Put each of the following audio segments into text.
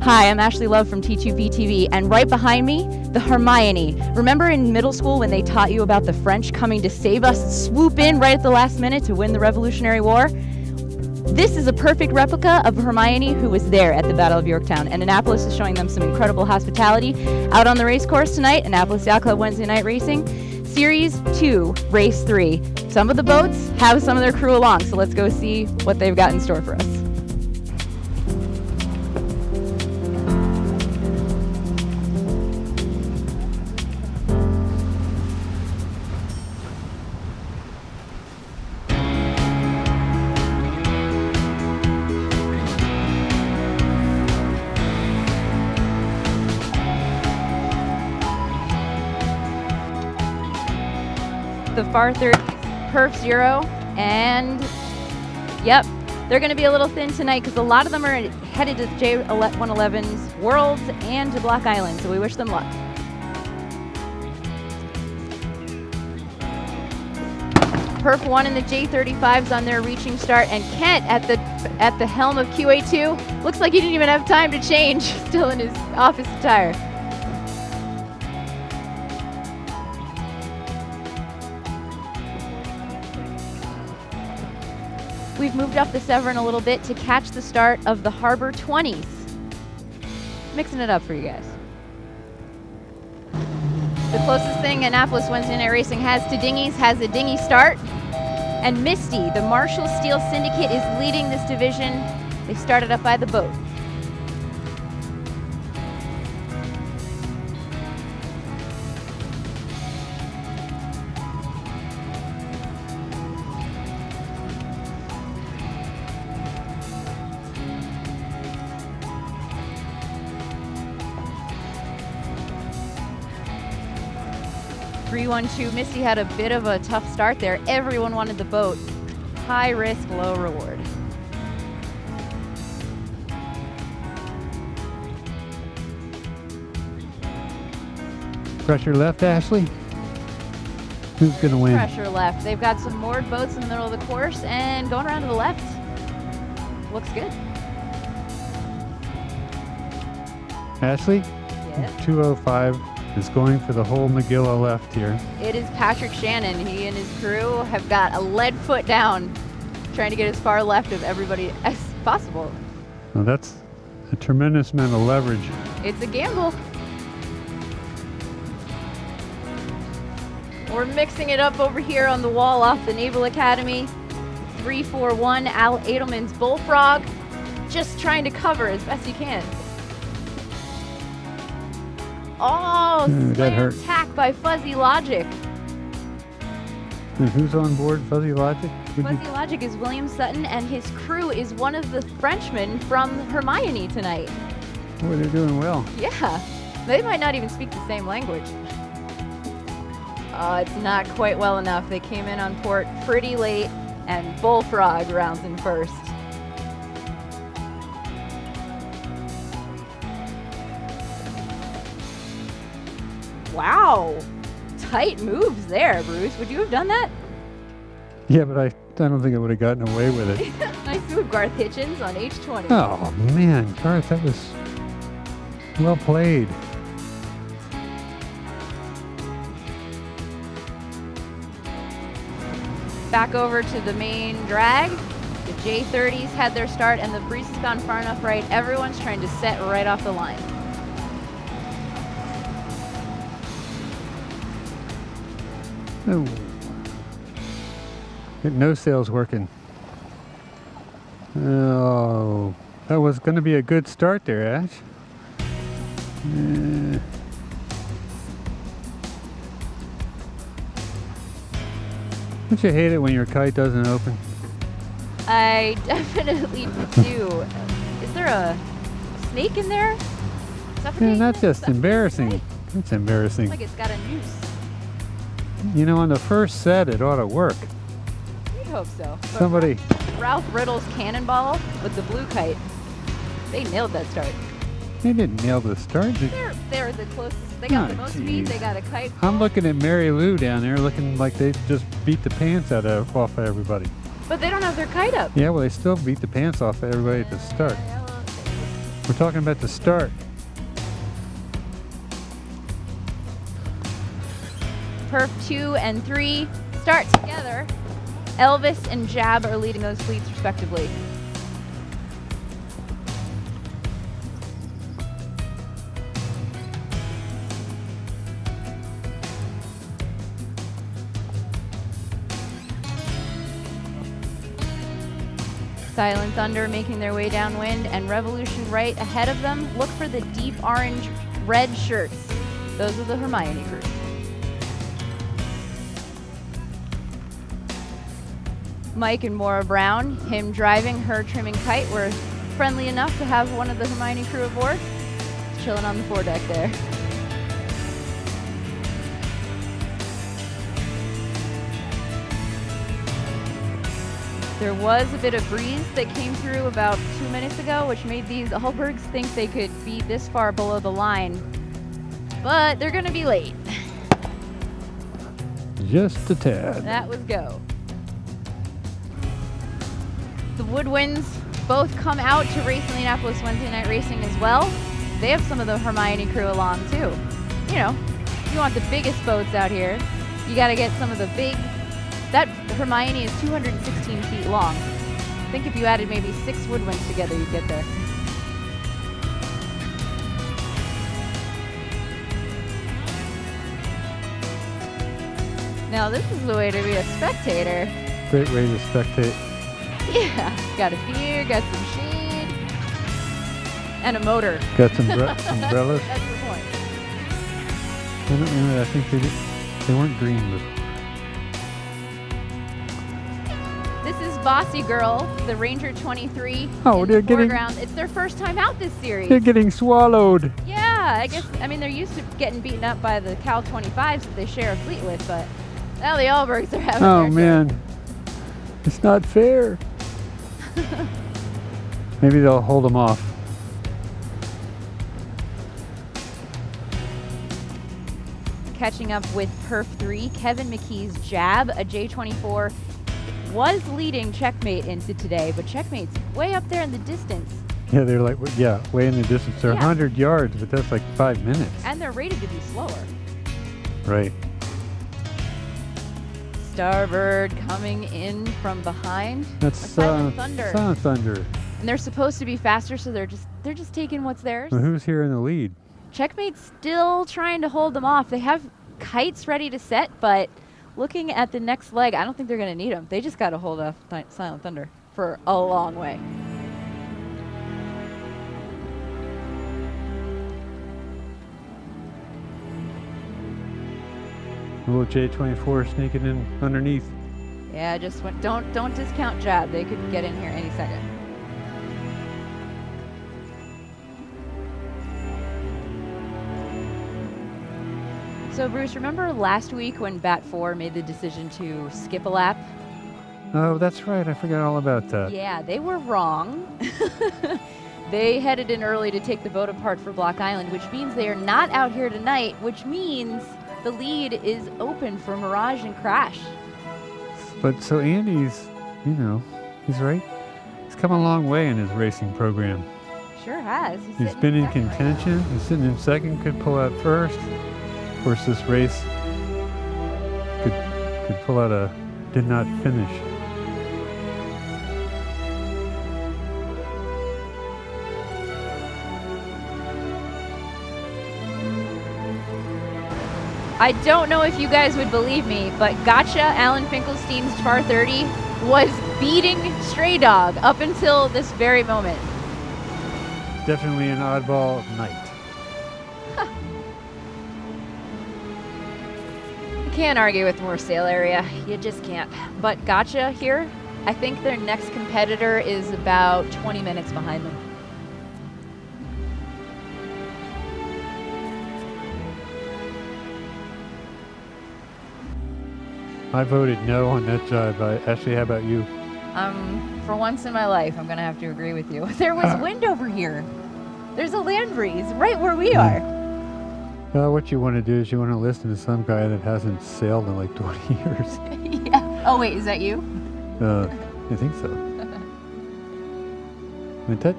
Hi, I'm Ashley Love from T2VTV, and right behind me, the Hermione. Remember in middle school when they taught you about the French coming to save us, swoop in right at the last minute to win the Revolutionary War? This is a perfect replica of Hermione who was there at the Battle of Yorktown, and Annapolis is showing them some incredible hospitality. Out on the race course tonight, Annapolis Yacht Club Wednesday Night Racing, Series 2, Race 3. Some of the boats have some of their crew along, so let's go see what they've got in store for us. The Far 30s, Perf 0, and yep, they're going to be a little thin tonight because a lot of them are headed to J111's Worlds and to Block Island, so we wish them luck. Perf 1 and the J35s on their reaching start, and Kent at the helm of QA2 looks like he didn't even have time to change, still in his office attire. We've moved up the Severn a little bit to catch the start of the Harbor 20s. Mixing it up for you guys. The closest thing Annapolis Wednesday Night Racing has to Dinghies has a dinghy start. And Misty, the Marshall Steel Syndicate, is leading this division. They started up by the boat. (3-1-2). Misty had a bit of a tough start there. Everyone wanted the boat. High risk, low reward. Pressure left, Ashley. Who's going to win? Pressure left. They've got some moored boats in the middle of the course and going around to the left. Looks good. Ashley? Yes. 205 is going for the whole Magilla left here. It is Patrick Shannon. He and his crew have got a lead foot down, trying to get as far left of everybody as possible. Well, that's a tremendous amount of leverage. It's a gamble. We're mixing it up over here on the wall off the Naval Academy. 341 Al Edelman's Bullfrog, just trying to cover as best he can. Oh, that hurt. Attack by Fuzzy Logic. And who's on board Fuzzy Logic? Fuzzy Logic is William Sutton, and his crew is one of the Frenchmen from Hermione tonight. Boy, they're doing well. Yeah, they might not even speak the same language. It's not quite well enough. They came in on port pretty late, and Bullfrog rounds in first. Wow, tight moves there, Bruce. Would you have done that? Yeah, but I don't think I would have gotten away with it. Nice move, Garth Hitchens on H20. Oh, man, Garth, that was well played. Back over to the main drag. The J30s had their start, and the breeze has gone far enough right. Everyone's trying to set right off the line. Oh. Get no sails working. Oh, that was going to be a good start there, Ash. Don't you hate it when your kite doesn't open? I definitely do. Is there a snake in there? Yeah, that's just embarrassing. That's embarrassing. Like it's got a noose. You know, on the first set, it ought to work. We hope so. But Somebody. Ralph Riddle's cannonball with the blue kite. They nailed that start. They didn't nail the start. They're the closest. They got the most speed. They got a kite. I'm looking at Mary Lou down there, looking like they just beat the pants off of everybody. But they don't have their kite up. Yeah, well, they still beat the pants off of everybody at the start. We're talking about the start. Perf 2 and 3 start together. Elvis and Jab are leading those fleets respectively. Silent Thunder making their way downwind, and Revolution right ahead of them. Look for the deep orange-red shirts. Those are the Hermione crew. Mike and Maura Brown, him driving, her trimming kite, were friendly enough to have one of the Hermione crew aboard. Chilling on the foredeck there. There was a bit of breeze that came through about 2 minutes ago, which made these Allbergs think they could be this far below the line. But they're gonna be late. Just a tad. That was go. The Woodwinds both come out to race in the Annapolis Wednesday night racing as well. They have some of the Hermione crew along too. You know, you want the biggest boats out here. You gotta get some of the big. That Hermione is 216 feet long. I think if you added maybe 6 Woodwinds together, you'd get there. Now this is the way to be a spectator. Great way to spectate. Yeah, got a beer, got some shade, and a motor. Got some umbrellas. That's the point. I don't remember. I think they weren't green before. This is Bossy Girl, the Ranger 23. Oh, in they're the getting. foreground. It's their first time out this series. They're getting swallowed. Yeah, I mean, they're used to getting beaten up by the Cal 25s that they share a fleet with, but now the Allbergs are having Oh their man, it's not fair. Maybe they'll hold them off. Catching up with Perf 3, Kevin McKee's Jab, a J24, was leading Checkmate into today, but Checkmate's way up there in the distance. Yeah, they're like, yeah, way in the distance. They're Yeah. 100 yards, but that's like 5 minutes. And they're rated to be slower. Right. Starbird coming in from behind. That's Silent Thunder. Silent Thunder. And they're supposed to be faster, so they're just taking what's theirs. Well, who's here in the lead? Checkmate's still trying to hold them off. They have kites ready to set, but looking at the next leg, I don't think they're going to need them. They just got to hold off Silent Thunder for a long way. A little J24 sneaking in underneath. Yeah, just don't discount Jab. They could get in here any second. So Bruce, remember last week when Bat 4 made the decision to skip a lap? Oh, that's right. I forgot all about that. Yeah, they were wrong. They headed in early to take the boat apart for Block Island, which means they are not out here tonight, which means the lead is open for Mirage and Crash. But so Andy's, you know, he's right. He's come a long way in his racing program. Sure has. He's been in contention. He's sitting in second, could pull out first. Of course, this race could pull out a did not finish. I don't know if you guys would believe me, but Gotcha, Alan Finkelstein's Tar 30, was beating Stray Dog up until this very moment. Definitely an oddball night. You can't argue with more sail area. You just can't. But Gotcha here, I think their next competitor is about 20 minutes behind them. I voted no on that job. Ashley, how about you? For once in my life, I'm going to have to agree with you. There was wind over here. There's a land breeze right where we are. What you want to do is you want to listen to some guy that hasn't sailed in like 20 years. Yeah. Oh, wait, is that you? I think so. Went that?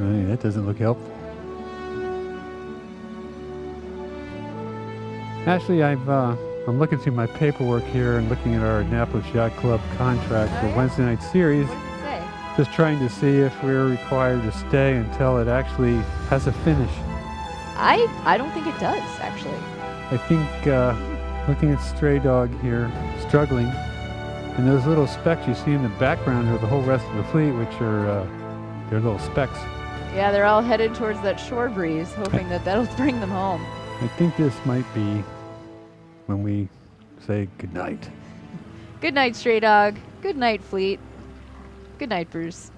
Hey, that doesn't look helpful. Actually, I'm looking through my paperwork here and looking at our Annapolis Yacht Club contract for Wednesday night series. What does it say? Just trying to see if we're required to stay until it actually has a finish. I don't think it does, actually. I think looking at Stray Dog here, struggling, and those little specks you see in the background are the whole rest of the fleet, which are they're little specks. Yeah, they're all headed towards that shore breeze, hoping that that'll bring them home. I think this might be when we say goodnight. Good night, Stray Dog. Good night, Fleet. Good night, Bruce.